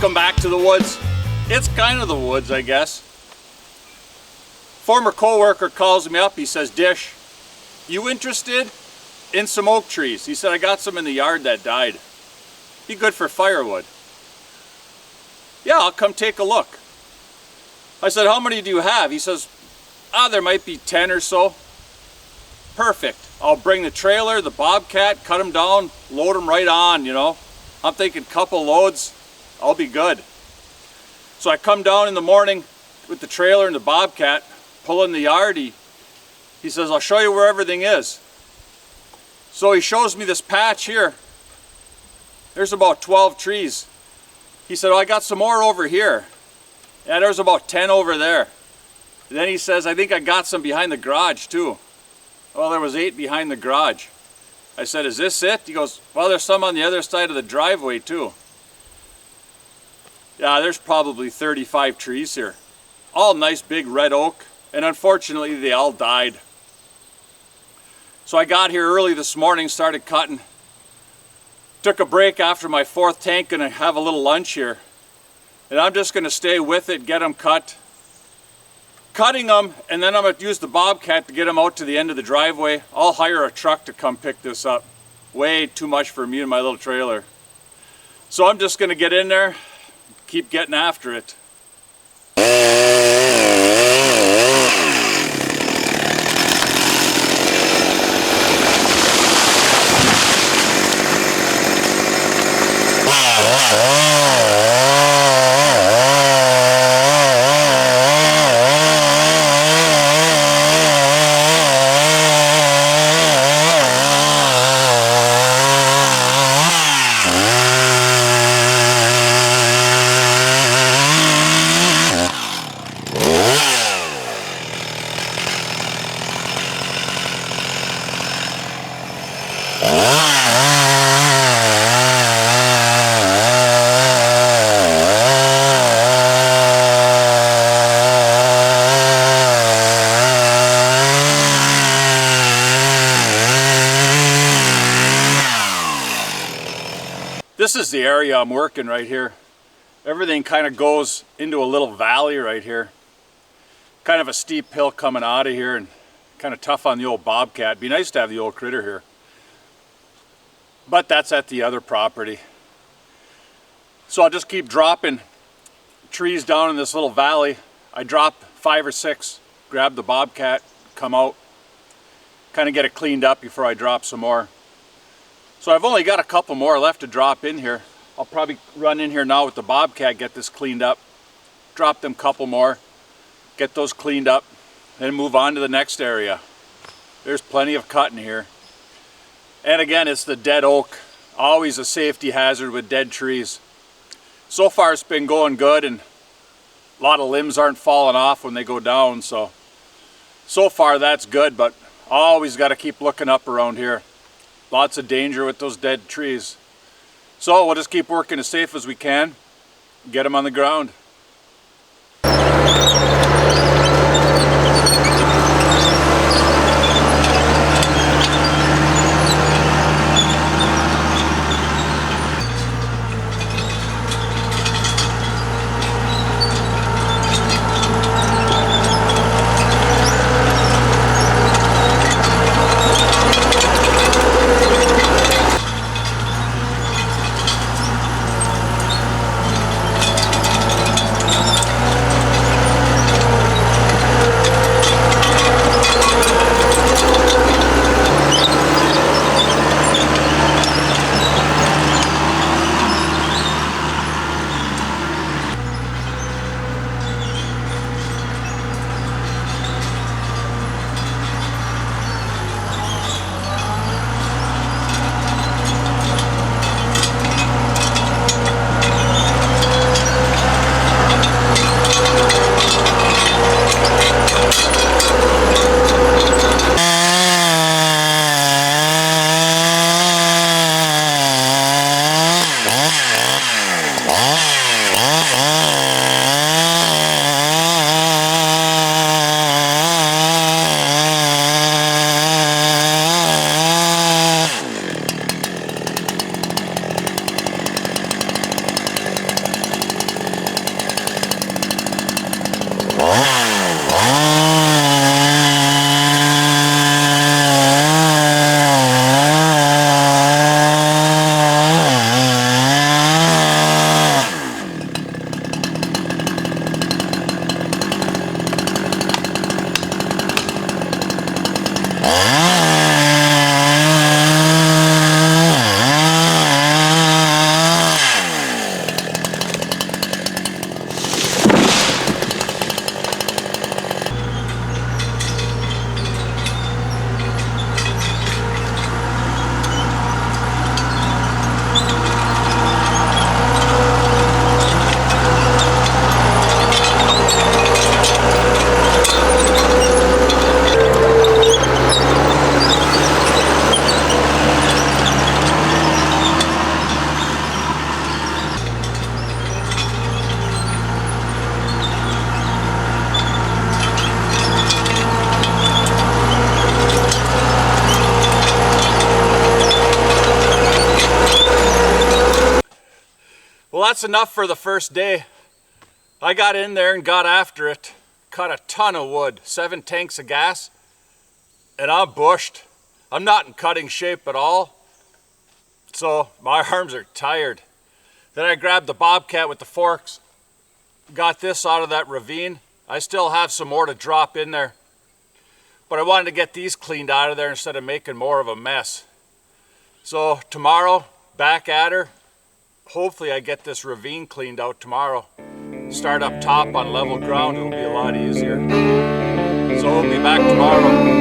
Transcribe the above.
Welcome back to the woods. It's kind of the woods, I guess. Former co-worker calls me up. He says, Dish, you interested in some oak trees? He said, I got some in the yard that died. Be good for firewood. Yeah, I'll come take a look. I said, how many do you have? He says, there might be 10 or so. Perfect. I'll bring the trailer, the Bobcat, cut them down, load them right on, you know. I'm thinking couple loads, I'll be good. So I come down in the morning with the trailer and the Bobcat, pull in the yard. He says, I'll show you where everything is. So he shows me this patch here. There's about 12 trees. He said, oh, I got some more over here. Yeah, there's about 10 over there. Then he says, I think I got some behind the garage too. Well, there was 8 behind the garage. I said, is this it? He goes, well, there's some on the other side of the driveway too. Yeah, there's probably 35 trees here. All nice big red oak, and unfortunately they all died. So I got here early this morning, started cutting. Took a break after my 4th tank and I have a little lunch here. And I'm just going to stay with it, get them cut. Cutting them, and then I'm going to use the Bobcat to get them out to the end of the driveway. I'll hire a truck to come pick this up. Way too much for me and my little trailer. So I'm just going to get in there, keep getting after it. This is the area I'm working right here. Everything kind of goes into a little valley right here. Kind of a steep hill coming out of here and kind of tough on the old Bobcat. Be nice to have the old critter here. But that's at the other property. So I'll just keep dropping trees down in this little valley. I drop 5 or 6, grab the Bobcat, come out, kind of get it cleaned up before I drop some more. So I've only got a couple more left to drop in here. I'll probably run in here now with the Bobcat, get this cleaned up, drop them couple more, get those cleaned up, then move on to the next area. There's plenty of cutting here. And again, it's the dead oak. Always a safety hazard with dead trees. So far it's been going good, and a lot of limbs aren't falling off when they go down, so far that's good, but always got to keep looking up around here. Lots of danger with those dead trees. So we'll just keep working as safe as we can, get them on the ground. Well, that's enough for the first day. I got in there and got after it. Cut a ton of wood, 7 tanks of gas, and I'm bushed. I'm not in cutting shape at all, so my arms are tired. Then I grabbed the Bobcat with the forks, got this out of that ravine. I still have some more to drop in there, but I wanted to get these cleaned out of there instead of making more of a mess. So tomorrow, back at her. Hopefully I get this ravine cleaned out tomorrow. Start up top on level ground, it'll be a lot easier. So we'll be back tomorrow.